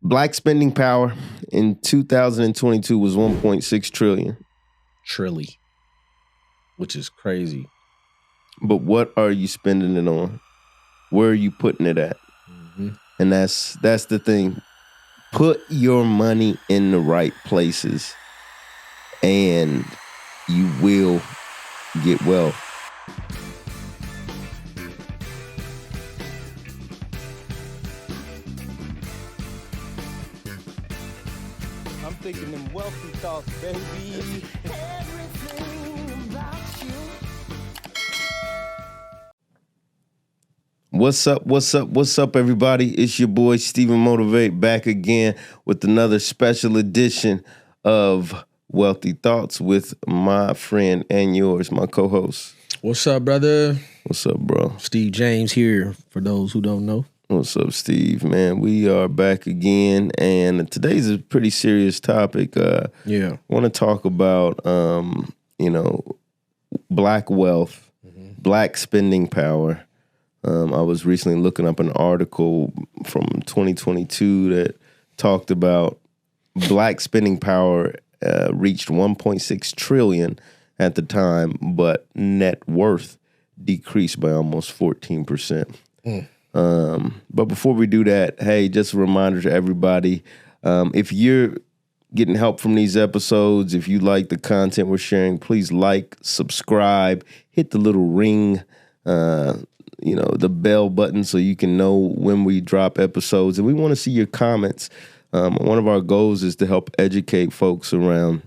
Black spending power in 2022 was 1.6 trillion. Trilly, which is crazy. But what are you spending it on? Where are you putting it at? Mm-hmm. And that's the thing. Put your money in the right places and you will get wealth. I'm thinking them wealthy thoughts, baby. Everything about you. What's up, everybody? It's your boy, StephenMotivate, back again with another special edition of Wealthy Thoughts with my friend and yours, my co-host. What's up, brother? What's up, bro? Steve James here, for those who don't know. What's up, Steve? Man, we are back again, and today's a pretty serious topic. I want to talk about, black wealth, black spending power. I was recently looking up an article from 2022 that talked about black spending power reached 1.6 trillion at the time, but net worth decreased by almost 14%. But before we do that, hey, just a reminder to everybody, if you're getting help from these episodes, if you like the content we're sharing, please like, subscribe, hit the little ring, the bell button so you can know when we drop episodes. And we want to see your comments. One of our goals is to help educate folks around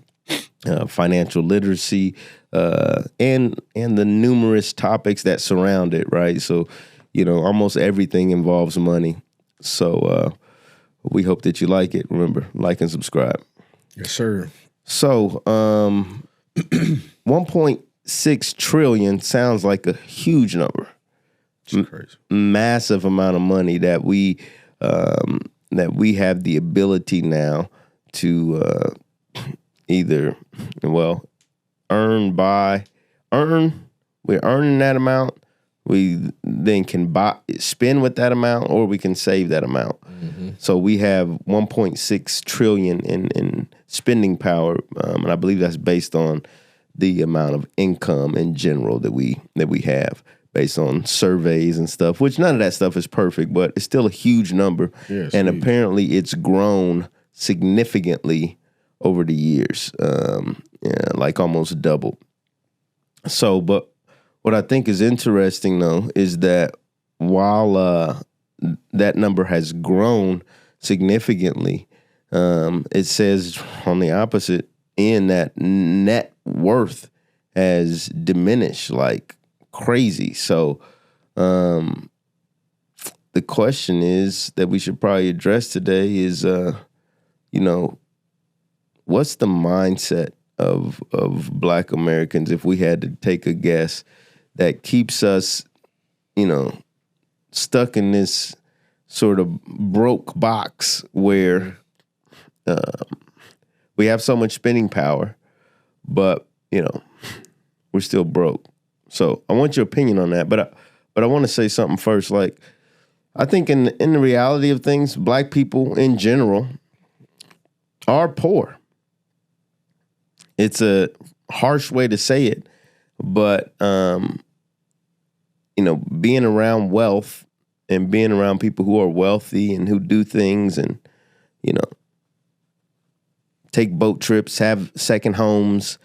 financial literacy and the numerous topics that surround it, right? So, almost everything involves money. So we hope that you like it. Remember, like and subscribe. Yes, sir. So 1.6 trillion sounds like a huge number. It's crazy. Massive amount of money that we have the ability now to either earn. We're earning that amount. We then can spend with that amount, or we can save that amount. Mm-hmm. So we have 1.6 trillion in spending power, and I believe that's based on the amount of income in general that we have, based on surveys and stuff. Which none of that stuff is perfect, but it's still a huge number, and apparently it's grown significantly over the years, like almost doubled. So, but what I think is interesting, though, is that while that number has grown significantly, it says on the opposite end that net worth has diminished like crazy. So the question is that we should probably address today is, what's the mindset of Black Americans, if we had to take a guess, that keeps us, stuck in this sort of broke box where we have so much spending power, but, we're still broke. So I want your opinion on that, but I want to say something first. Like, I think in the reality of things, Black people in general are poor. It's a harsh way to say it, but being around wealth and being around people who are wealthy and who do things and, take boat trips, have second homes,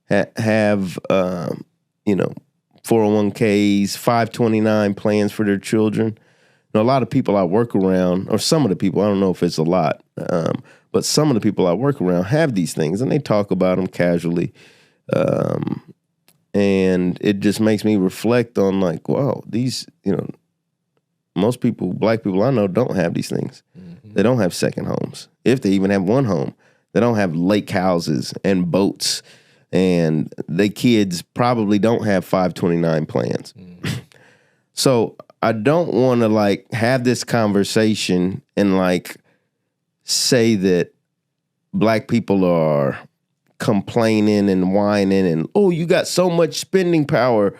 have 401ks, 529 plans for their children. A lot of people I work around, or some of the people, I don't know if it's a lot, but some of the people I work around have these things, and they talk about them casually. And it just makes me reflect on, like, wow, these, most people, Black people I know, don't have these things. Mm-hmm. They don't have second homes. If they even have one home, they don't have lake houses and boats, and their kids probably don't have 529 plans. Mm-hmm. So I don't want to have this conversation and say that Black people are complaining and whining and, oh, you got so much spending power,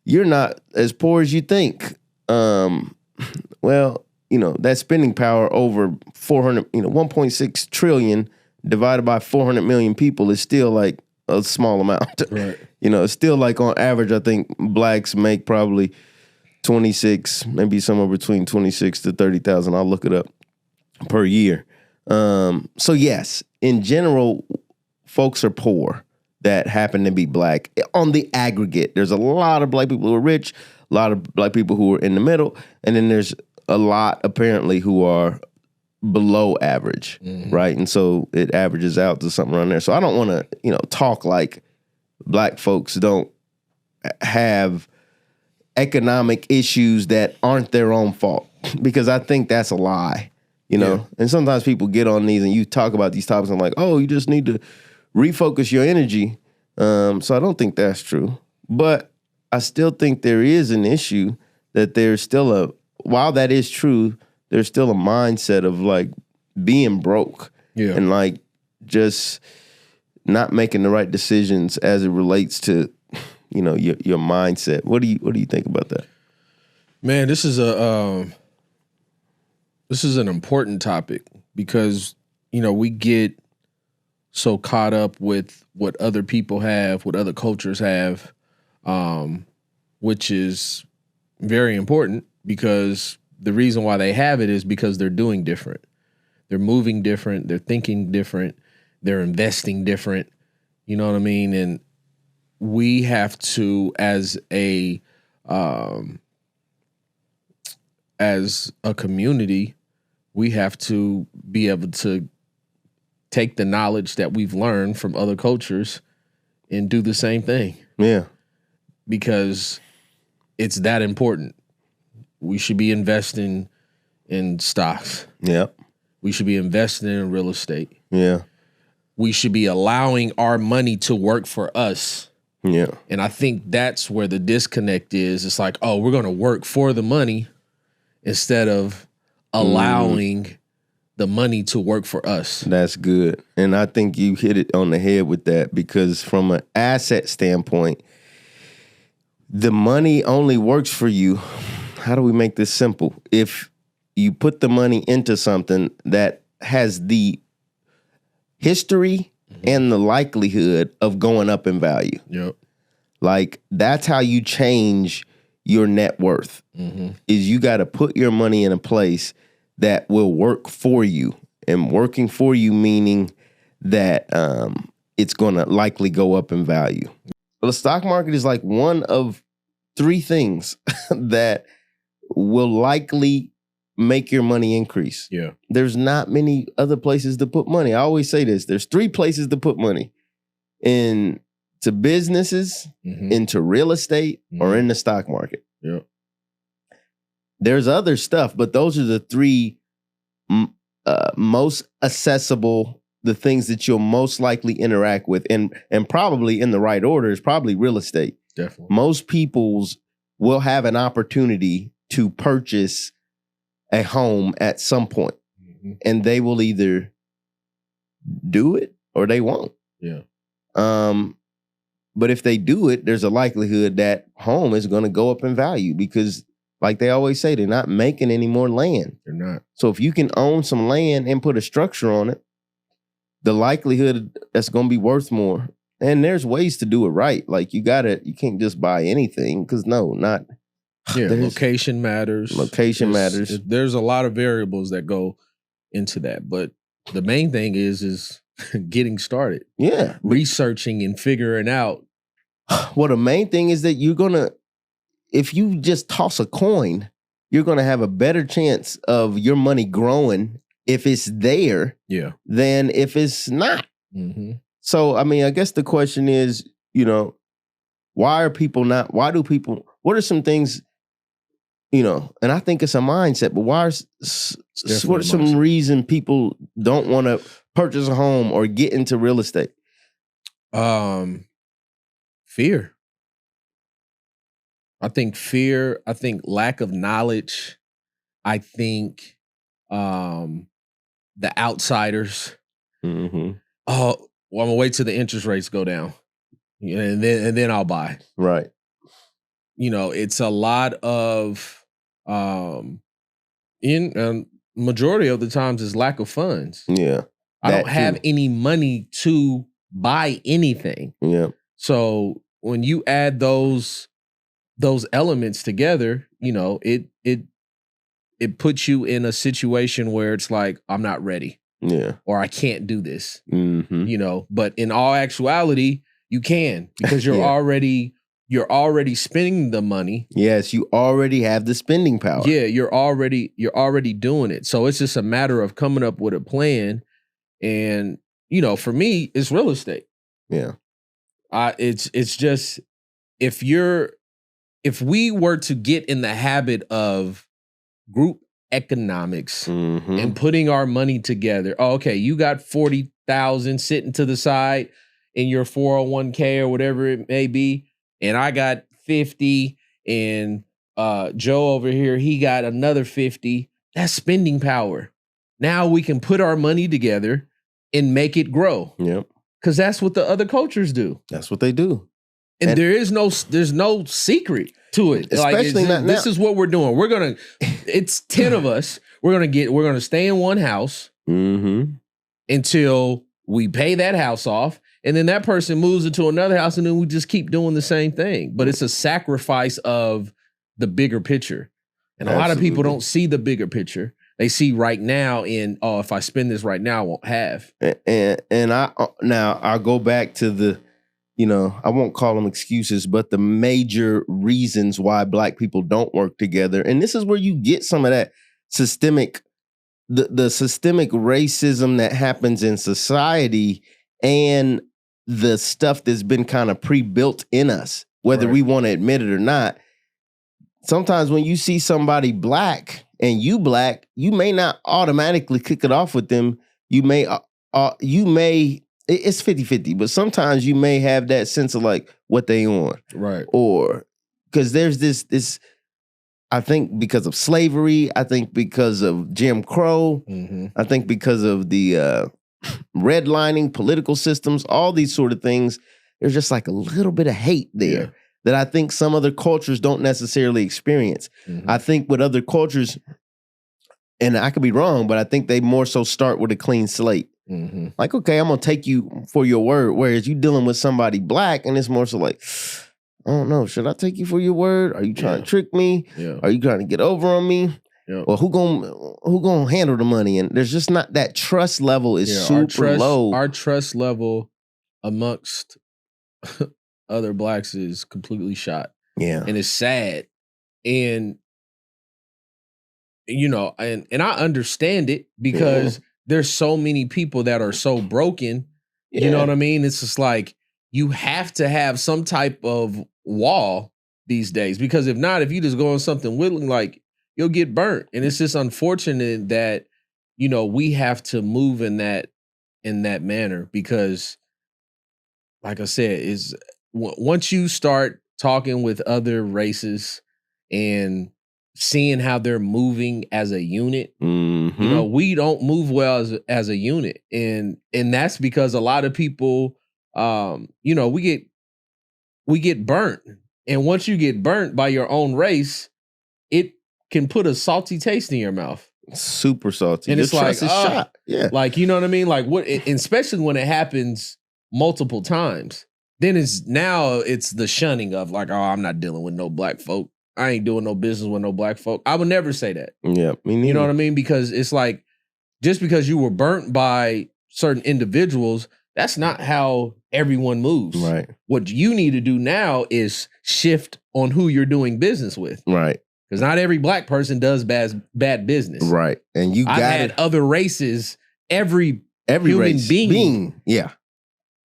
you're not as poor as you think. Well, that spending power over 400, 1.6 trillion divided by 400 million people is still like a small amount. Right. It's still like on average, I think blacks make probably 26, maybe somewhere between 26 to 30,000. I'll look it up per year. So yes, in general, folks are poor that happen to be black on the aggregate. There's a lot of black people who are rich, a lot of black people who are in the middle, and then there's a lot apparently who are below average, right? And so it averages out to something around there. So I don't want to, talk like black folks don't have economic issues that aren't their own fault, because I think that's a lie, Yeah. And sometimes people get on these and you talk about these topics and like, oh, you just need to refocus your energy. So I don't think that's true. But I still think there is an issue that there's still while that is true, there's still a mindset of like being broke and like just not making the right decisions as it relates to, your mindset. What do you think about that? Man, this is an important topic because, we get so caught up with what other people have, what other cultures have, which is very important because the reason why they have it is because they're doing different. They're moving different. They're thinking different. They're investing different. You know what I mean? And we have to, as a community, we have to be able to take the knowledge that we've learned from other cultures and do the same thing. Yeah. Because it's that important. We should be investing in stocks. Yeah. We should be investing in real estate. Yeah. We should be allowing our money to work for us. Yeah. And I think that's where the disconnect is. It's like, oh, we're going to work for the money instead of allowing the money to work for us. That's good. And I think you hit it on the head with that, because from an asset standpoint, the money only works for you. How do we make this simple? If you put the money into something that has the history and the likelihood of going up in value. Yep. Like, that's how you change your net worth, is you got to put your money in a place that will work for you. And working for you meaning that it's going to likely go up in value. The stock market is like one of three things that will likely make your money increase. Yeah. There's not many other places to put money. I always say this. There's three places to put money: into businesses, into real estate, or in the stock market. Yeah. There's other stuff, but those are the three most accessible, the things that you'll most likely interact with. And probably in the right order is probably real estate. Definitely. Most people's will have an opportunity to purchase a home at some point, and they will either do it or they won't. Yeah. But if they do it, there's a likelihood that home is going to go up in value because, like they always say, they're not making any more land. They're not. So if you can own some land and put a structure on it, the likelihood that's going to be worth more. And there's ways to do it right. Like you can't just buy anything, because location matters. Location matters. There's a lot of variables that go into that, but the main thing is getting started. Yeah. Researching and figuring out. Well, the main thing is that if you just toss a coin, you're going to have a better chance of your money growing if it's there than if it's not. So, I mean, I guess the question is, why do people, what are some things, and I think it's a mindset, but what are some reason people don't want to purchase a home or get into real estate? Fear. I think fear. I think lack of knowledge. I think the outsiders. Oh, well, I'm gonna wait till the interest rates go down, and then I'll buy. Right. It's a lot of majority of the times is lack of funds. Yeah. I That don't have too. any money to buy anything. Yeah. So when you add those elements together, you know, it puts you in a situation where it's like, I'm not ready Yeah. or I can't do this, Mm-hmm. you know, but in all actuality, you can because you're Yeah. already spending the money. Yes, you already have the spending power. Yeah, you're already doing it. So it's just a matter of coming up with a plan. And, you know, for me, it's real estate. Yeah. It's just if we were to get in the habit of group economics Mm-hmm. and putting our money together. Oh, okay, you got 40,000 sitting to the side in your 401k or whatever it may be, and I got 50, and Joe over here, he got another 50. That's spending power. Now we can put our money together and make it grow. Yep. Because that's what the other cultures do. That's what they do. And there's no secret to it. Especially not now. This is what we're doing. It's 10 of us. We're gonna stay in one house Mm-hmm. until we pay that house off. And then that person moves into another house, and then we just keep doing the same thing. But it's a sacrifice of the bigger picture. And a lot of people don't see the bigger picture. They see right now if I spend this right now, I won't have. And I'll go back to the, you know, I won't call them excuses, but the major reasons why Black people don't work together. And this is where you get some of that systemic, the systemic racism that happens in society and the stuff that's been kind of pre-built in us, whether we want to admit it or not. Sometimes when you see somebody Black and you Black, you may not automatically kick it off with them. You may it's 50-50, but sometimes you may have that sense of like what they on. Right. Or because there's this, I think because of slavery, I think because of Jim Crow, I think because of the redlining, political systems, all these sort of things, there's just like a little bit of hate there that I think some other cultures don't necessarily experience. I think with other cultures, and I could be wrong, but I think they more so start with a clean slate. Like, okay, I'm going to take you for your word. Whereas you dealing with somebody Black and it's more so like, I don't know, should I take you for your word? Are you trying to trick me? Are you trying to get over on me? Or who gonna handle the money? And there's just not that trust level is super low. Our trust level amongst other Blacks is completely shot. Yeah. And it's sad. And you know, and I understand it because there's so many people that are so broken. You know what I mean? It's just like you have to have some type of wall these days, because if not, if you just go on something willing, like you'll get burnt. And it's just unfortunate that, you know, we have to move in that manner, because like I said, is once you start talking with other races and seeing how they're moving as a unit, you know, we don't move well as a unit. And that's because a lot of people, you know, we get burnt. And once you get burnt by your own race, it can put a salty taste in your mouth. Super salty. And Your it's like, trust is shot. Yeah. Like, you know what I mean? Like especially when it happens multiple times, then it's the shunning of like, oh, I'm not dealing with no Black folk. I ain't doing no business with no Black folk. I would never say that. Yeah. Me neither. You know what I mean? Because it's like, just because you were burnt by certain individuals, that's not how everyone moves. Right. What you need to do now is shift on who you're doing business with. Right. Because not every Black person does bad business. Right. And you got I've had other races, every human race being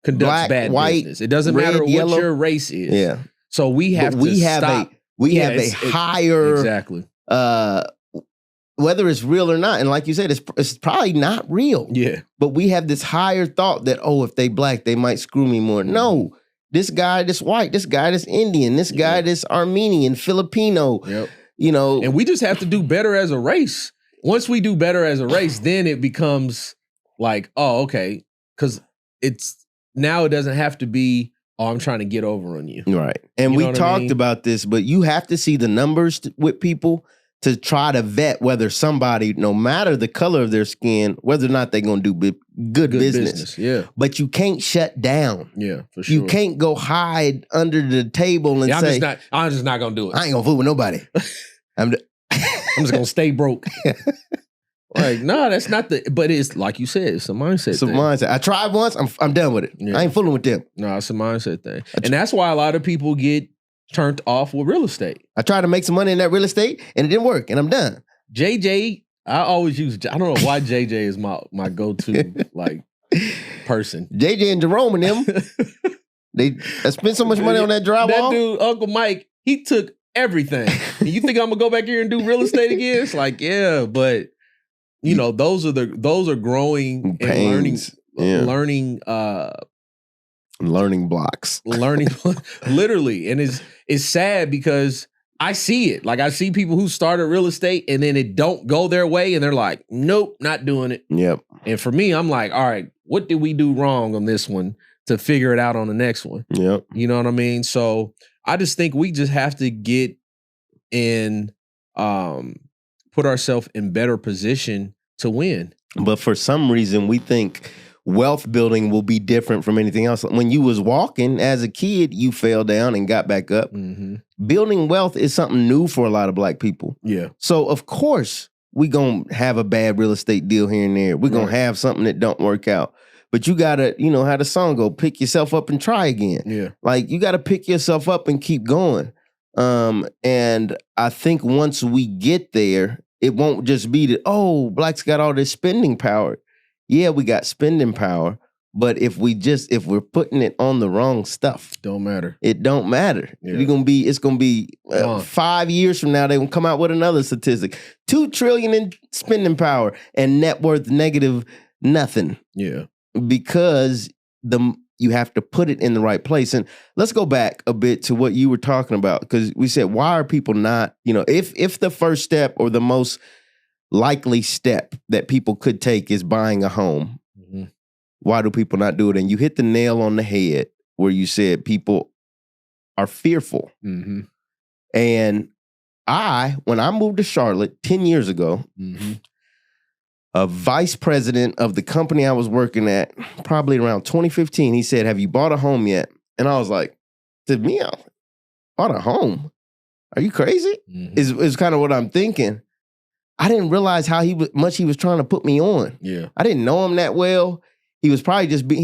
conducts Black, bad white, business. It doesn't red, matter what yellow. your race is. Yeah. So we have stop. We have a higher exactly. Whether it's real or not, and like you said, it's probably not real. Yeah. But we have this higher thought that, oh, if they Black, they might screw me more. No. This guy this white, this guy this Indian, this guy this Armenian, Filipino. Yep. You know. And we just have to do better as a race. Once we do better as a race, then it becomes like, oh, okay. Because it doesn't have to be, oh, I'm trying to get over on you. Right. And we talked about this, but you have to see the numbers with people to try to vet whether somebody, no matter the color of their skin, whether or not they're going to do good business. Yeah. But you can't shut down. Yeah, for sure. You can't go hide under the table and say, I'm just not gonna do it. I ain't gonna fool with nobody. I'm just gonna stay broke. Like, no, that's not but it's like you said, it's a mindset It's a thing. mindset. I tried once, I'm done with it. Yeah. I ain't fooling with them. No, it's a mindset thing. And that's why a lot of people get turned off with real estate. I tried to make some money in that real estate and it didn't work and I'm done. JJ, I always use, I don't know why JJ is my go-to like person. JJ and Jerome and them, I spent so much money on that drywall. That dude, Uncle Mike, he took everything. And you think I'm gonna go back here and do real estate again? It's like, yeah, but you know, those are growing Pains. and learning learning blocks. learning literally. And it's sad because I see it. Like I see people who started real estate and then it don't go their way and they're like, nope, not doing it. Yep. And for me, I'm like, all right, what did we do wrong on this one to figure it out on the next one? Yep. You know what I mean? So I just think we just have to get in, put ourselves in better position to win. But for some reason, we think wealth building will be different from anything else. When you was walking as a kid, you fell down and got back up. Mm-hmm. Building wealth is something new for a lot of Black people. Yeah. So of course we gonna have a bad real estate deal here and there. We're gonna have something that don't work out. But you gotta, you know how the song go, pick yourself up and try again. Yeah. Like you gotta pick yourself up and keep going. And I think once we get there, it won't just be that, oh, Blacks got all this spending power. Yeah, we got spending power, but if we're putting it on the wrong stuff, Don't matter. it don't matter. Yeah. It's gonna be 5 years from now, they will come out with another statistic. $2 trillion in spending power and net worth negative nothing. Yeah. Because you have to put it in the right place. And let's go back a bit to what you were talking about, because we said, why are people not, if the first step or the most likely step that people could take is buying a home, Mm-hmm. why do people not do it? And you hit the nail on the head where you said people are fearful. Mm-hmm. And when I moved to Charlotte 10 years ago, Mm-hmm. a vice president of the company I was working at, probably around 2015, he said, have you bought a home yet? And I was like, to me, I bought a home? Are you crazy? Mm-hmm. Is kind of what I'm thinking. I didn't realize how much he was trying to put me on. Yeah. I didn't know him that well. He was probably just but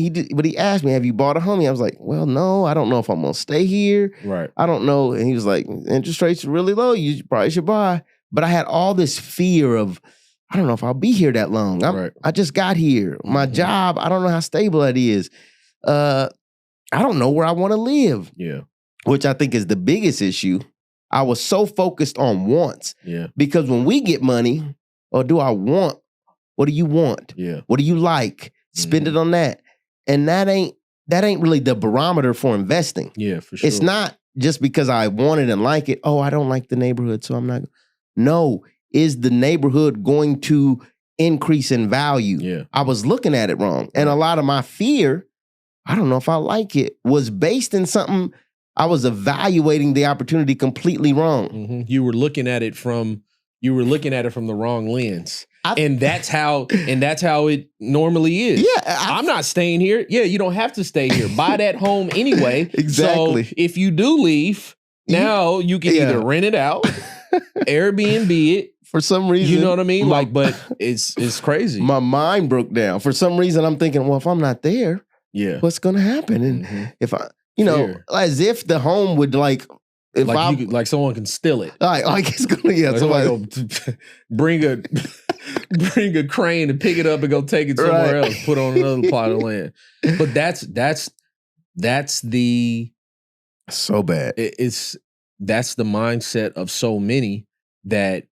he asked me, have you bought a home? I was like, well, no, I don't know if I'm going to stay here. Right. I don't know. And he was like, interest rates are really low. You probably should buy. But I had all this fear of, I don't know if I'll be here that long. Right. I just got here. My Mhm. job, I don't know how stable that is. I don't know where I want to live, Yeah. which I think is the biggest issue. I was so focused on wants, Yeah. because when we get money, or do I want? What do you want? Yeah. What do you like? Spend it on that. And that ain't really the barometer for investing. Yeah, for sure. It's not just because I want it and like it. Oh, I don't like the neighborhood, so I'm not. No, is the neighborhood going to increase in value? Yeah. I was looking at it wrong. And a lot of my fear, I don't know if I like it, was based in something. I was evaluating the opportunity completely wrong. Mm-hmm. You were looking at it from the wrong lens. And that's how it normally is. Yeah. I'm not staying here. Yeah, you don't have to stay here. Buy that home anyway. Exactly. So if you do leave, now you can either rent it out, Airbnb it. For some reason. You know what I mean? But it's crazy. My mind broke down. For some reason, I'm thinking, well, if I'm not there, Yeah. what's going to happen? And if I, Fear. as if the home would if Like someone can steal it. like it's going to, Like somebody go bring a crane and pick it up and go take it somewhere Right. else, put on another plot of land. But that's the so bad. that's the mindset of so many, that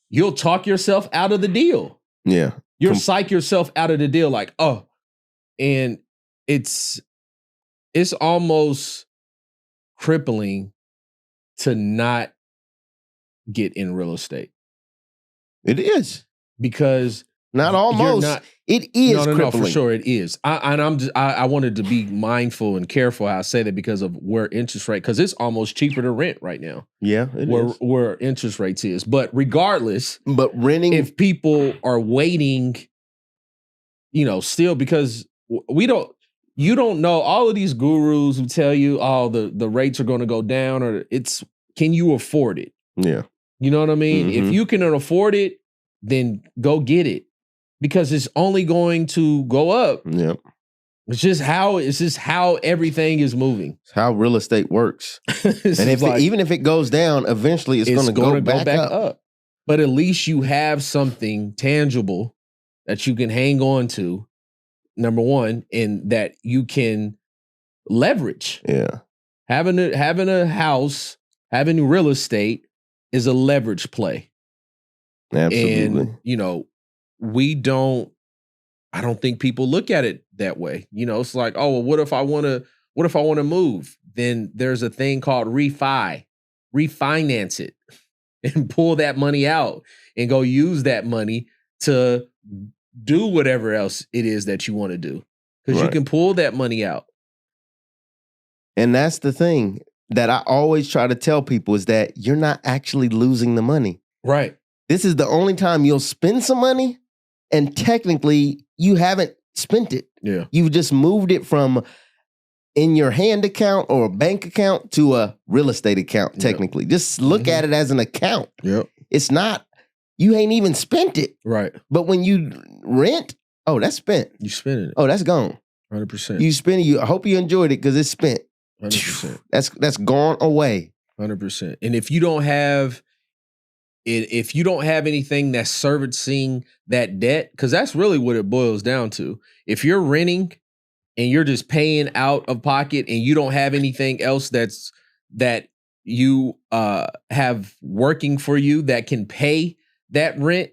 you'll talk yourself out of the deal. Yeah. You'll psych yourself out of the deal, like, oh, and it's almost crippling to not get in real estate. It is. Because Not almost. not- It is No, crippling. for sure it is. I wanted to be mindful and careful how I say that because of where interest rate, because it's almost cheaper to rent right now. Yeah, it is. Where interest rates is. But regardless, But renting, if people are waiting, still because you don't know, all of these gurus who tell you, oh, the rates are going to go down, or can you afford it? yeah, You know what I mean? Mhm. If you can afford it, then go get it, because it's only going to go up. yeah. It's just how everything is moving. It's how real estate works. It's And if like, even if it goes down, eventually it's going to go back up. But at least you have something tangible that you can hang on to, number one, and that you can leverage. Yeah, Having a house, having real estate is a leverage play. absolutely. And I don't think people look at it that way. It's like, oh, well, what if I want to move? Then there's a thing called refinance it and pull that money out and go use that money to do whatever else it is that you want to do. Because you Right. can pull that money out. And that's the thing that I always try to tell people is that you're not actually losing the money. Right. This is the only time you'll spend some money, and technically you haven't spent it. Yeah. You've just moved it from in your hand account or a bank account to a real estate account, Yeah. technically. Just look at it as an account. Yep. It's not, you ain't even spent it. Right. But when you rent, oh, that's spent. You spending it. Oh, that's gone. 100%. You spend it. I hope you enjoyed it because it's spent. 100%. That's gone away. 100%. And if you don't have anything that's servicing that debt, because that's really what it boils down to. If you're renting and you're just paying out of pocket and you don't have anything else that you have working for you that can pay that rent,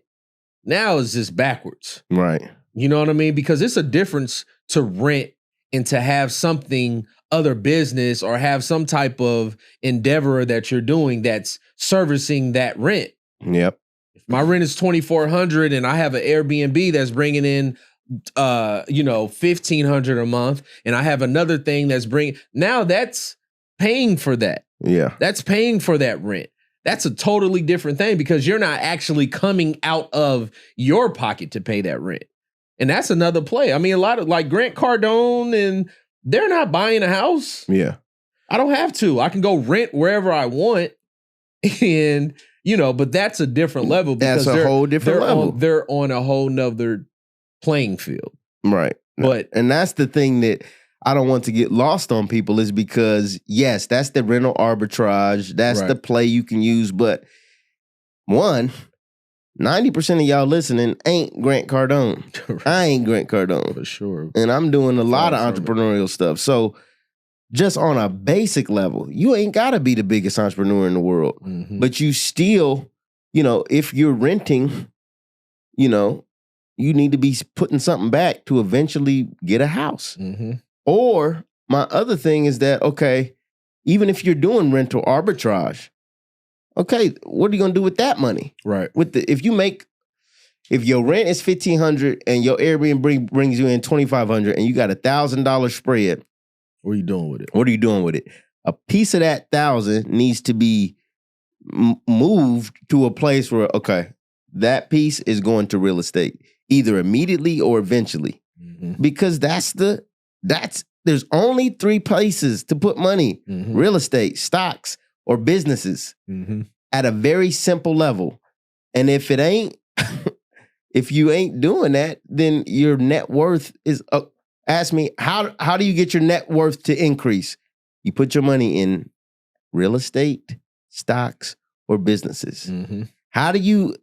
now it's just backwards. Right. You know what I mean? Because it's a difference to rent and to have something, other business, or have some type of endeavor that you're doing that's servicing that rent. Yep. If my rent is $2,400 and I have an Airbnb that's bringing in $1,500 a month, and I have another thing now that's paying for that. Yeah. That's paying for that rent. That's a totally different thing because you're not actually coming out of your pocket to pay that rent. And that's another play. I mean, a lot of like Grant Cardone, and they're not buying a house. Yeah. I don't have to. I can go rent wherever I want. And, but that's a different level. Because That's a whole different level. They're on a whole nother playing field. Right. And that's the thing that I don't want to get lost on people, is because, yes, that's the rental arbitrage. That's the play you can use. But 90% of y'all listening ain't Grant Cardone. I ain't Grant Cardone. For sure. And I'm doing a lot of entrepreneurial stuff. So just on a basic level, you ain't got to be the biggest entrepreneur in the world. Mm-hmm. But you still, if you're renting, you need to be putting something back to eventually get a house. Mm-hmm. Or my other thing is that, okay, even if you're doing rental arbitrage, okay, what are you gonna do with that money? Right. If your rent is $1,500 and your Airbnb brings you in $2,500 and you got $1,000 spread, what are you doing with it? What are you doing with it? A piece of that $1,000 needs to be moved to a place where, okay, that piece is going to real estate, either immediately or eventually, because there's only 3 places to put money: real estate, stocks, or businesses, at a very simple level. And if it ain't, if you ain't doing that, then your net worth is up. Ask me, how do you get your net worth to increase? You put your money in real estate, stocks, or businesses. How do you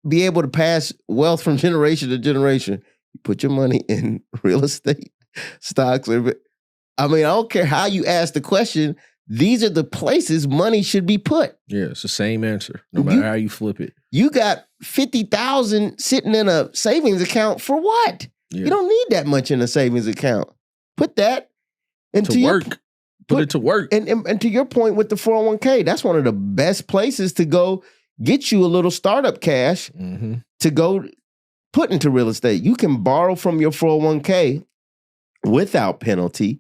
be able to pass wealth from generation to generation? You put your money in real estate, stocks, or I don't care how you ask the question. These are the places money should be put. Yeah, it's the same answer, no matter how you flip it. You got $50,000 sitting in a savings account for what? Yeah. You don't need that much in a savings account. Put that into to work. Put it to work. And to your point with the 401k, that's one of the best places to go get you a little startup cash to go put into real estate. You can borrow from your 401k without penalty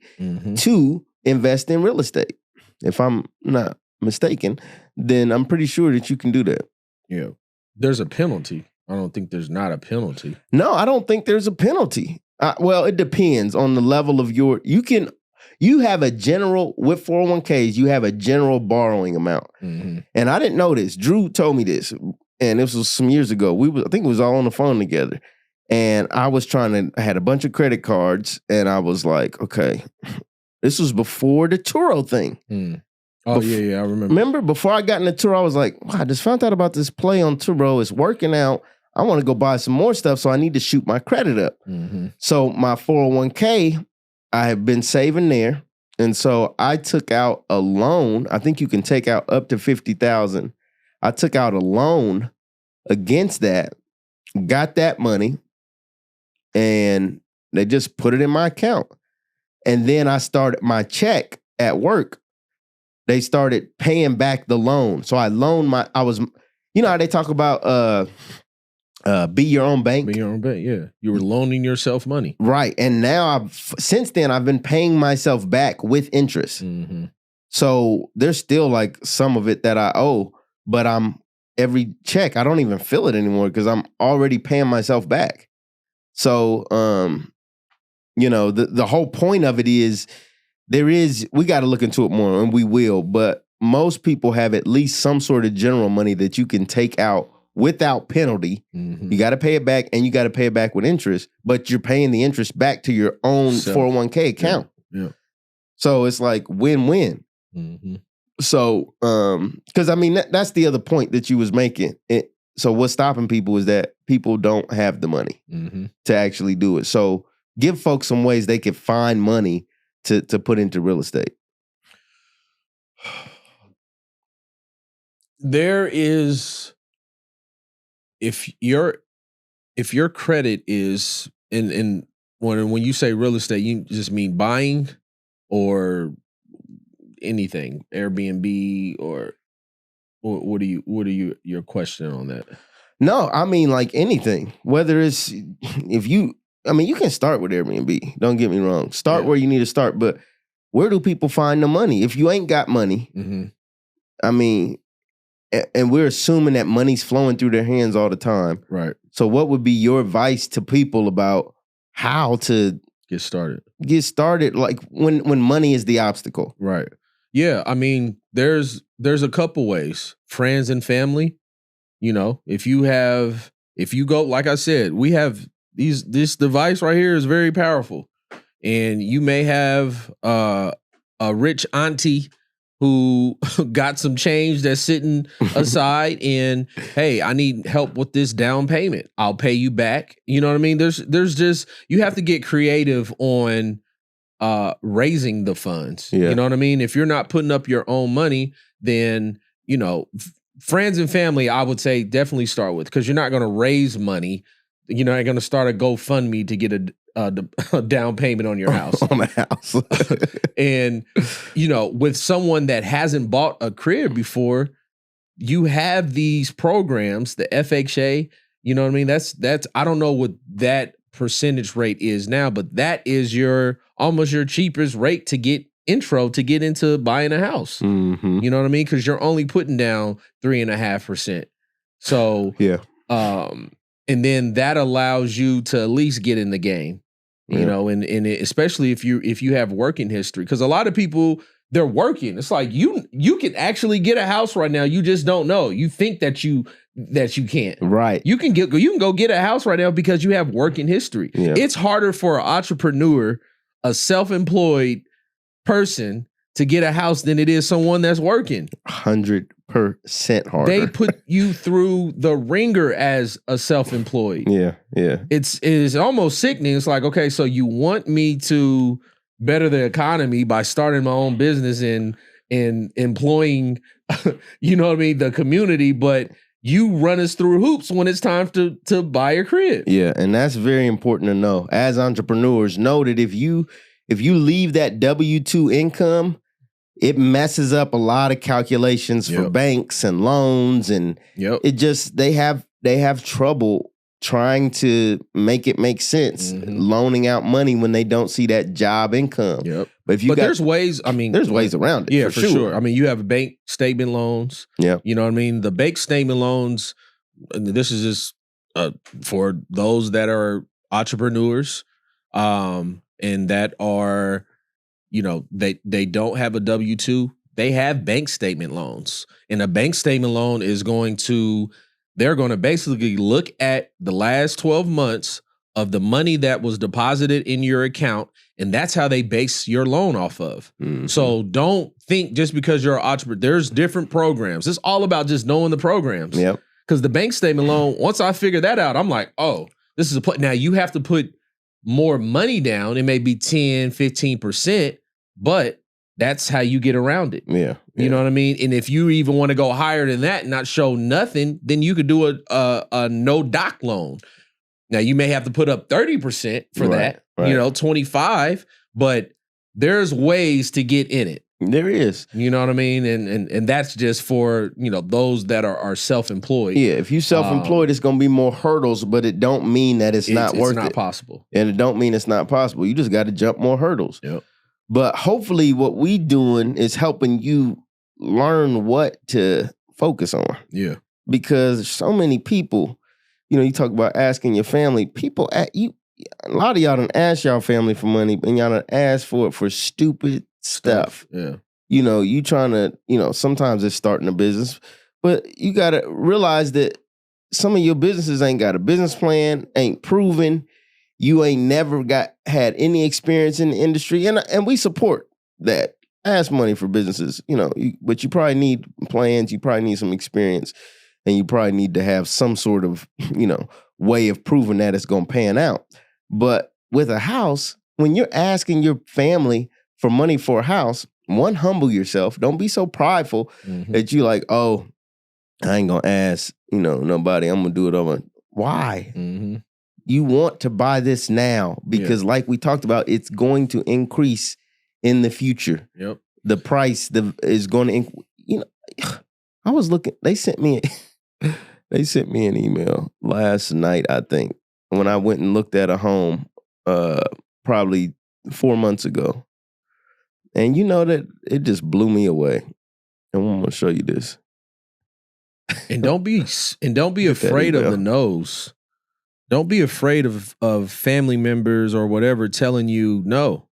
to invest in real estate. If I'm not mistaken, then I'm pretty sure that you can do that. Yeah. There's a penalty. I don't think there's not a penalty. No, I don't think there's a penalty. Well, it depends on the level of you have a general, with 401ks, you have a general borrowing amount. And I didn't know this. Drew told me this, and this was some years ago. I think it was all on the phone together. And I had a bunch of credit cards, and I was like, okay, this was before the Turo thing. Oh, yeah, I remember. Remember, before I got into Turo, I was like, wow, I just found out about this play on Turo. It's working out. I want to go buy some more stuff, so I need to shoot my credit up. So my 401k, I have been saving there. And so I took out a loan. I think you can take out up to $50,000. I took out a loan against that, got that money, and they just put it in my account. And then I started my check at work. They started paying back the loan. So I loaned you know how they talk about be your own bank? Be your own bank, yeah. You were loaning yourself money. Right. And now since then, I've been paying myself back with interest. So there's still like some of it that I owe, but every check, I don't even feel it anymore because I'm already paying myself back. So, you know, the whole point of it is we got to look into it more, and we will, but most people have at least some sort of general money that you can take out without penalty. You got to pay it back, and you got to pay it back with interest, but you're paying the interest back to your own 401k account. Yeah. So it's like win-win. So, because I mean, that's the other point that you was making. So what's stopping people is that people don't have the money to actually do it. So give folks some ways they can find money to put into real estate. There is, if your credit is in when you say real estate, you just mean buying or anything, Airbnb, or what are your question on that? No, I mean like anything. Whether it's you can start with Airbnb. Don't get me wrong. Start where you need to start, but where do people find the money? If you ain't got money, I mean, and we're assuming that money's flowing through their hands all the time. Right. So what would be your advice to people about how to get started? Like when money is the obstacle. Right. Yeah. I mean, there's a couple ways. Friends and family, you know, if you go, like I said, we have this device right here is very powerful. And you may have a rich auntie who got some change that's sitting aside and, hey, I need help with this down payment. I'll pay you back. You know what I mean? There's just, you have to get creative on raising the funds. Yeah. You know what I mean? If you're not putting up your own money, then, you know, friends and family, I would say definitely start with, because you're not going to raise money. You're not going to start a GoFundMe to get a down payment on your house. On a house. And, you know, with someone that hasn't bought a crib before, you have these programs, the FHA, you know what I mean? That's I don't know what that percentage rate is now, but that is almost your cheapest rate to get into buying a house. You know what I mean? Because you're only putting down 3.5%. So, yeah. And then that allows you to at least get in the game, you know, and especially if you have working history, because a lot of people, they're working. It's like you can actually get a house right now. You just don't know. You think that you can't. Right. You can go get a house right now because you have working history. Yeah. It's harder for an entrepreneur, a self-employed person, to get a house than it is someone that's working. 100% harder. They put you through the ringer as a self-employed. Yeah. It is almost sickening. It's like, okay, so you want me to better the economy by starting my own business and employing, you know what I mean, the community, but you run us through hoops when it's time to buy a crib. Yeah, and that's very important to know. As entrepreneurs, know that if you leave that W-2 income, it messes up a lot of calculations for banks and loans, and it just they have trouble trying to make it make sense, loaning out money when they don't see that job income. Yep. But if you there's ways, I mean, there's ways around it. Yeah, for sure. sure. I mean, you have bank statement loans. Yeah. You know what I mean? The bank statement loans, this is just for those that are entrepreneurs and that are, you know, they don't have a W-2. They have bank statement loans. And a bank statement loan is they're going to basically look at the last 12 months of the money that was deposited in your account, and that's how they base your loan off of. So don't think just because you're an entrepreneur, there's different programs. It's all about just knowing the programs. Yep. Because the bank statement loan, once I figure that out, I'm like, oh, this is a now you have to put more money down. It may be 10, 15%, but that's how you get around it. Yeah. You know what I mean? And if you even want to go higher than that and not show nothing, then you could do a no doc loan. Now you may have to put up 30% for that, you know, 25, but there's ways to get in it. There is. You know what I mean? And that's just for, you know, those that are self-employed. Yeah, if you self-employed, it's going to be more hurdles, but it don't mean that it's not worth it. It's not possible. And it don't mean it's not possible. You just got to jump more hurdles. Yep. But hopefully what we doing is helping you learn what to focus on. Yeah. Because so many people, you know, you talk about asking your family, people at you, a lot of y'all done ask y'all family for money, and y'all done ask for it for stupid stuff. Yeah. You know, you trying to, you know, sometimes it's starting a business, but you got to realize that some of your businesses ain't got a business plan, ain't proven. You ain't never had any experience in the industry, and we support that. Ask money for businesses, you know, but you probably need plans. You probably need some experience, and you probably need to have some sort of, you know, way of proving that it's going to pan out. But with a house, when you're asking your family for money for a house, one, humble yourself. Don't be so prideful that you like, oh, I ain't going to ask, you know, nobody. I'm going to do it over. Why? You want to buy this now because like we talked about, it's going to increase in the future. Yep. The price is going to, you know, I was looking, they sent me an email last night, I think, when I went and looked at a home probably 4 months ago. And you know that it just blew me away. And I'm going to show you this. And don't be afraid of the no's. Don't be afraid of family members or whatever telling you no.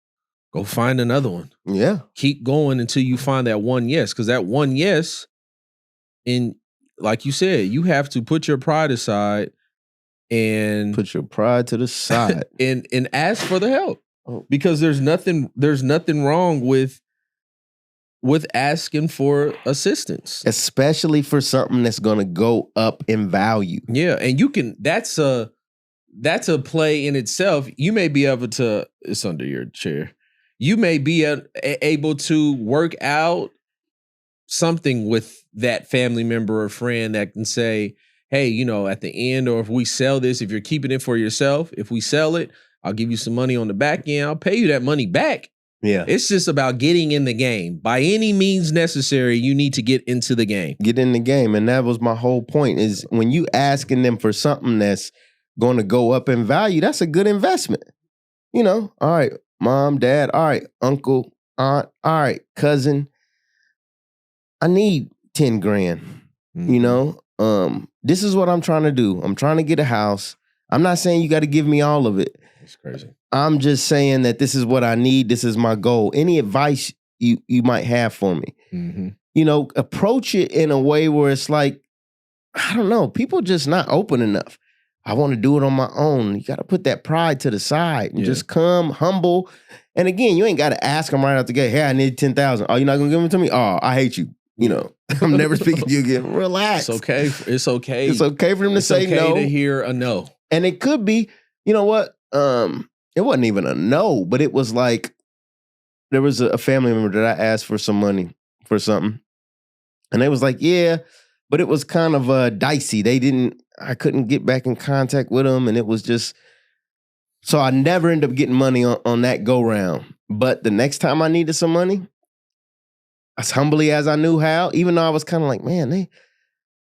Go find another one. Yeah. Keep going until you find that one yes. Because that one yes, and like you said, you have to put your pride aside and put your pride to the side and ask for the help. Because there's nothing wrong with asking for assistance. Especially for something that's gonna go up in value. Yeah. And you can that's a play in itself. You may be able to, it's under your chair. You may be able to work out something with that family member or friend that can say, hey, you know, at the end, or if we sell this, if you're keeping it for yourself, if we sell it, I'll give you some money on the back end. I'll pay you that money back. Yeah. It's just about getting in the game. By any means necessary, you need to get into the game. Get in the game. And that was my whole point, is when you asking them for something that's going to go up in value, that's a good investment. You know, all right, mom, dad, all right, uncle, aunt, all right, cousin, I need 10 grand, you know? This is what I'm trying to do. I'm trying to get a house. I'm not saying you got to give me all of it. It's crazy. I'm just saying that this is what I need. This is my goal. Any advice you might have for me, you know, approach it in a way where it's like, I don't know, people just not open enough. I want to do it on my own. You got to put that pride to the side and just come humble. And again, you ain't got to ask them right out the gate, hey, I need 10,000. Oh, you're not going to give them to me? Oh, I hate you. You know, I'm never speaking to you again. Relax. It's okay. It's okay. It's okay for them to say no. To hear a no. And it could be, you know what? It wasn't even a no, but it was like, there was a family member that I asked for some money for something. And they was like, yeah, but it was kind of dicey. I couldn't get back in contact with them. And it was just, so I never ended up getting money on that go round. But the next time I needed some money, as humbly as I knew how, even though I was kind of like, man,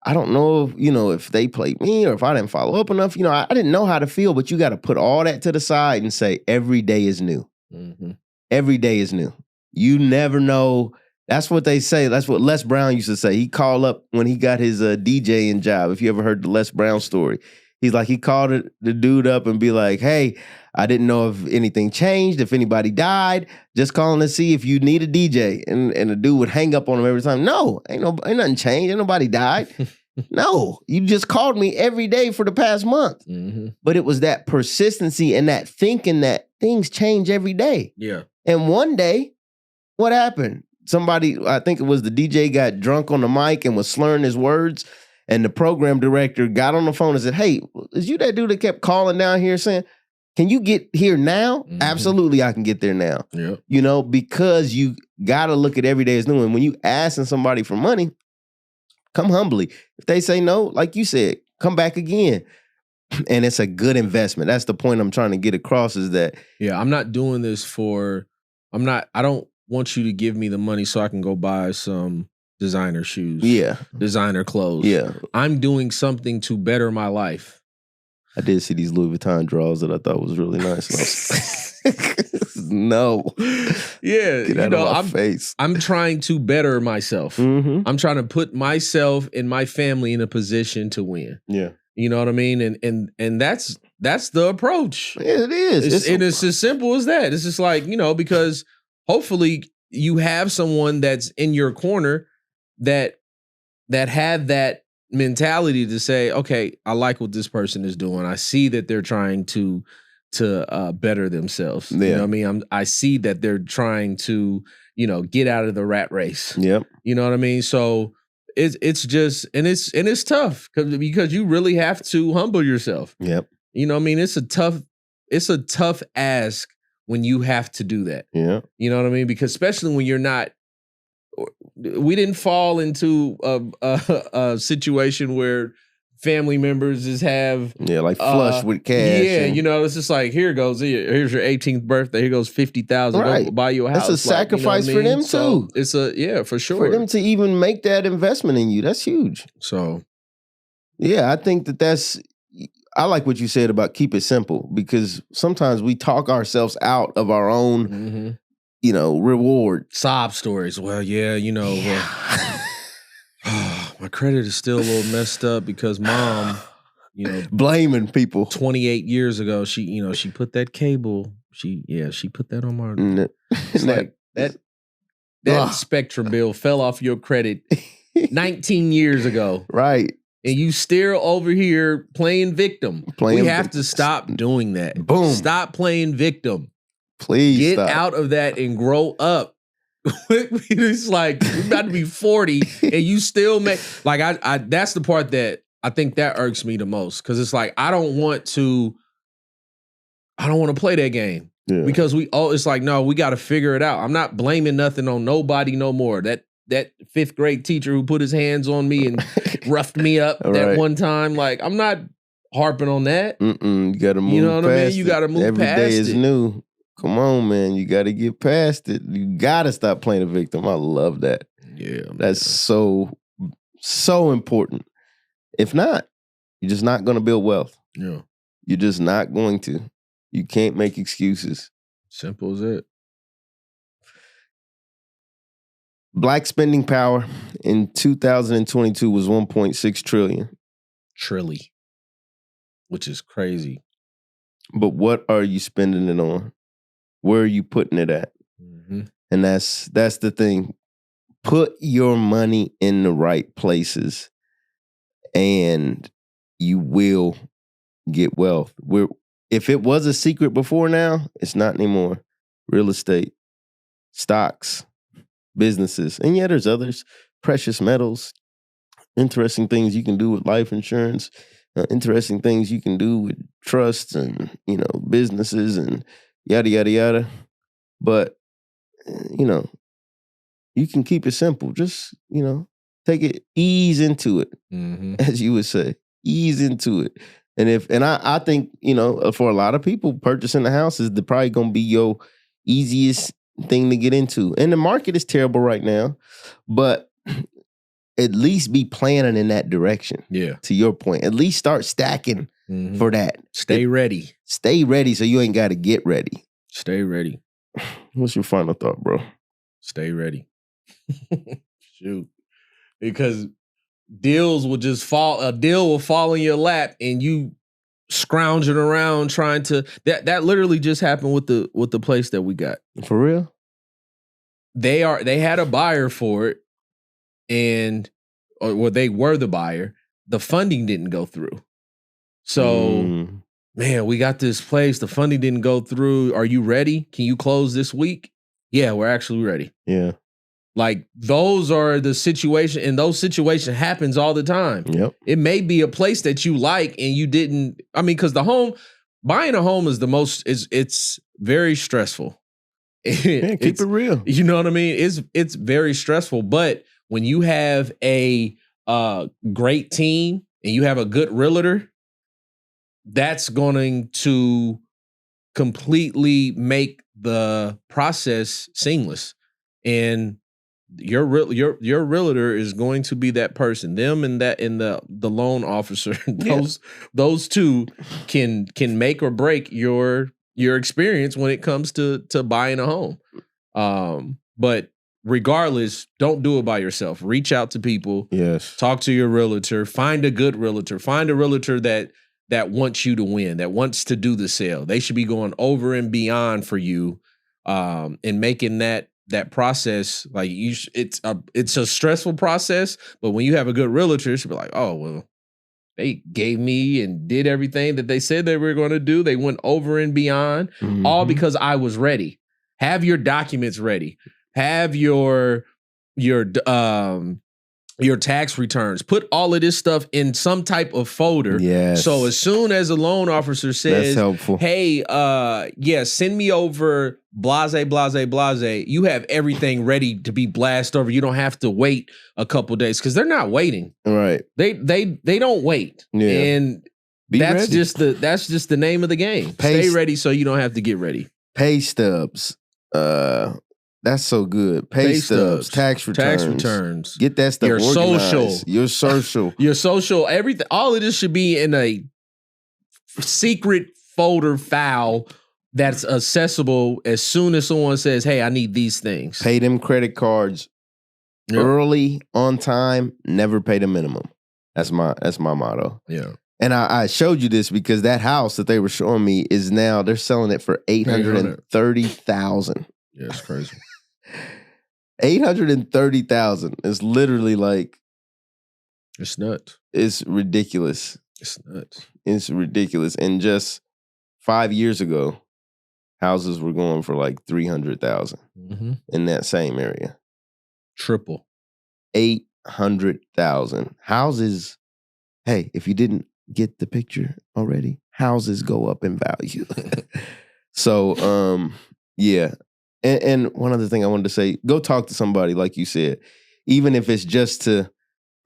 I don't know if, if they played me or if I didn't follow up enough. I didn't know how to feel, but you got to put all that to the side and say, every day is new. Mm-hmm. Every day is new. You never know. That's what they say. That's what Les Brown used to say. He called up when he got his DJing job. If you ever heard the Les Brown story, he's like, he called the dude up and be like, hey, I didn't know if anything changed, if anybody died, just calling to see if you need a DJ. And the dude would hang up on him every time. No, ain't nothing changed. Ain't nobody died. No, you just called me every day for the past month. Mm-hmm. But it was that persistency and that thinking that things change every day. Yeah. And one day, what happened? Somebody, I think it was the DJ, got drunk on the mic and was slurring his words. And the program director got on the phone and said, hey, is you that dude that kept calling down here saying, can you get here now? Mm-hmm. Absolutely, I can get there now. Yep. Because you got to look at every day as new. And when you asking somebody for money, come humbly. If they say no, like you said, come back again. And it's a good investment. That's the point I'm trying to get across is that. Yeah, I'm not doing this I don't want you to give me the money so I can go buy some designer shoes. Yeah. Designer clothes. Yeah. I'm doing something to better my life. I did see these Louis Vuitton drawers that I thought was really nice. No. Yeah. Get out of my face. I'm trying to better myself. Mm-hmm. I'm trying to put myself and my family in a position to win. Yeah. You know what I mean? And that's the approach. Yeah, it is. It's as simple as that. It's just like, because hopefully you have someone that's in your corner that had that mentality to say, okay, I like what this person is doing. I see that they're trying to better themselves. Yeah. You know what I mean? I see that they're trying to, get out of the rat race. Yep. You know what I mean? So it's just, and it's tough because you really have to humble yourself. Yep. You know what I mean? It's a tough ask when you have to do that. Yeah. You know what I mean? Because especially when you're not, we didn't fall into a situation where family members just have like flush with cash. Yeah, it's just like, here's your 18th birthday. Here goes $50,000. Right. Go buy you a house. That's a sacrifice for them too. It's for sure. For them to even make that investment in you, that's huge. So, yeah, I think I like what you said about keep it simple because sometimes we talk ourselves out of our own. Mm-hmm. Reward. Sob stories. Well, my credit is still a little messed up because mom, blaming people. 28 years ago, she put that cable. She put that on my. It's like that Spectrum bill fell off your credit 19 years ago. Right. And you still over here playing victim. We have to stop doing that. Boom. Stop playing victim. Please get stop. out of that and grow up. It's like you're about to be 40 and you still make like I that's the part that I think that irks me the most because it's like I don't want to play that game because it's like no, we got to figure it out. I'm not blaming nothing on nobody no more. That fifth grade teacher who put his hands on me and roughed me up that one time, like I'm not harping on that. You got to move. You know what I mean? You got to move past it. Every day is new. Come on, man. You got to get past it. You got to stop playing a victim. I love that. Yeah. That's so important. If not, you're just not going to build wealth. Yeah. You're just not going to. You can't make excuses. Simple as it. Black spending power in 2022 was 1.6 trillion. Trilly. Which is crazy. But what are you spending it on? Where are you putting it at? Mm-hmm. And that's the thing. Put your money in the right places and you will get wealth. If it was a secret before now, it's not anymore. Real estate, stocks, businesses, and yeah, there's others. Precious metals, interesting things you can do with life insurance, interesting things you can do with trusts and, businesses and yada, yada, yada. But, you can keep it simple. Just, take it, ease into it, as you would say. Ease into it. And I think, for a lot of people, purchasing a house is probably going to be your easiest thing to get into. And the market is terrible right now. But at least be planning in that direction. Yeah. To your point, at least start stacking for that. Stay ready. Stay ready so you ain't got to get ready. Stay ready. What's your final thought, bro? Stay ready. Shoot. Because deals will just fall, a deal will fall in your lap and you scrounging around trying to, that literally just happened with the place that we got. For real? They had a buyer for it and, or they were the buyer. The funding didn't go through. So, man, we got this place. The funding didn't go through. Are you ready? Can you close this week? Yeah, we're actually ready. Yeah. Like those are the situation, and those situations happens all the time. Yep. It may be a place that you like and you didn't, I mean, because buying a home is it's very stressful. Yeah, keep it real. You know what I mean? It's very stressful. But when you have a great team and you have a good realtor, that's going to completely make the process seamless. And your realtor is going to be that person. Them and the loan officer, those two can make or break your experience when it comes to buying a home. But regardless, don't do it by yourself. Reach out to people. Yes. Talk to your realtor. Find a good realtor. Find a realtor that wants you to win, that wants to do the sale. They should be going over and beyond for you, and making that process like it's a stressful process. But when you have a good realtor, it should be like, oh well, they gave me and did everything that they said they were going to do. They went over and beyond, all because I was ready. Have your documents ready. Have your tax returns. Put all of this stuff in some type of folder. Yes. So as soon as a loan officer says, that's helpful. Hey, send me over blase, blase, blase, you have everything ready to be blasted over. You don't have to wait a couple days because they're not waiting. Right. They don't wait. Yeah. And that's ready. just the name of the game. Stay ready so you don't have to get ready. Pay stubs. That's so good. Pay stubs, tax returns. Get that stuff organized. Your social. Everything. All of this should be in a secret folder file that's accessible as soon as someone says, hey, I need these things. Pay them credit cards early, on time, never pay the minimum. That's my motto. Yeah. And I showed you this because that house that they were showing me is now, they're selling it for $830,000. Yeah, it's crazy. 830,000 is literally like, it's nuts. It's ridiculous. It's nuts. It's ridiculous. And just 5 years ago, houses were going for like 300,000 in that same area. Triple. 800,000 houses. Hey, if you didn't get the picture already, houses go up in value. So, yeah. And one other thing I wanted to say, go talk to somebody, like you said, even if it's just to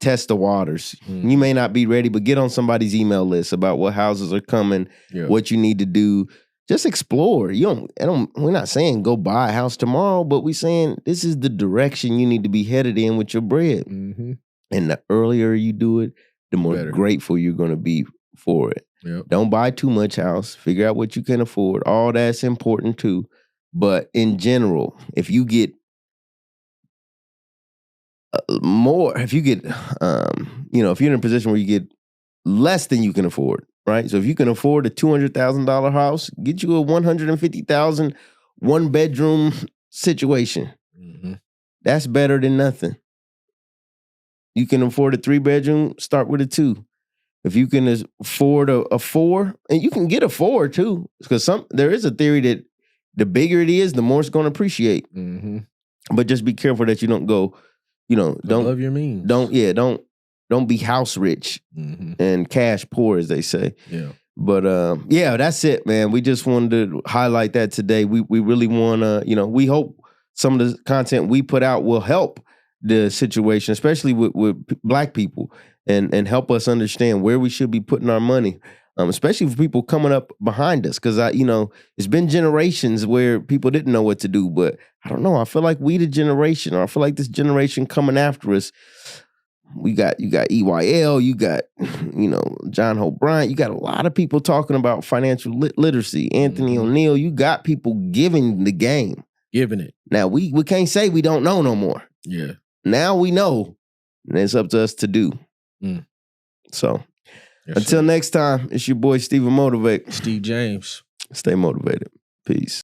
test the waters. You may not be ready, but get on somebody's email list about what houses are coming, what you need to do. Just explore. We're not saying go buy a house tomorrow, but we're saying this is the direction you need to be headed in with your bread. And the earlier you do it, the more grateful you're going to be for it. Yep. Don't buy too much house. Figure out what you can afford. All that's important too. But in general, if you get more, if you get, if you're in a position where you get less than you can afford, right? So if you can afford a $200,000 house, get you a $150,000 one-bedroom situation. That's better than nothing. You can afford a 3-bedroom, start with a 2. If you can afford a 4, and you can get a 4 too, because there is a theory that the bigger it is, the more it's going to appreciate. But just be careful that you don't go, don't love your means. Don't be house rich and cash poor, as they say. Yeah. But that's it, man. We just wanted to highlight that today. We really want to, we hope some of the content we put out will help the situation, especially with Black people, and help us understand where we should be putting our money. Especially for people coming up behind us, because it's been generations where people didn't know what to do. But I don't know. I feel like we the generation, or I feel like this generation coming after us you got EYL, you got, John Hope Bryant, you got a lot of people talking about financial literacy. Anthony O'Neill, you got people giving the game. Giving it. Now, we can't say we don't know no more. Yeah. Now we know, and it's up to us to do. So, until next time, it's your boy, StephenMotivate. Steve James. Stay motivated. Peace.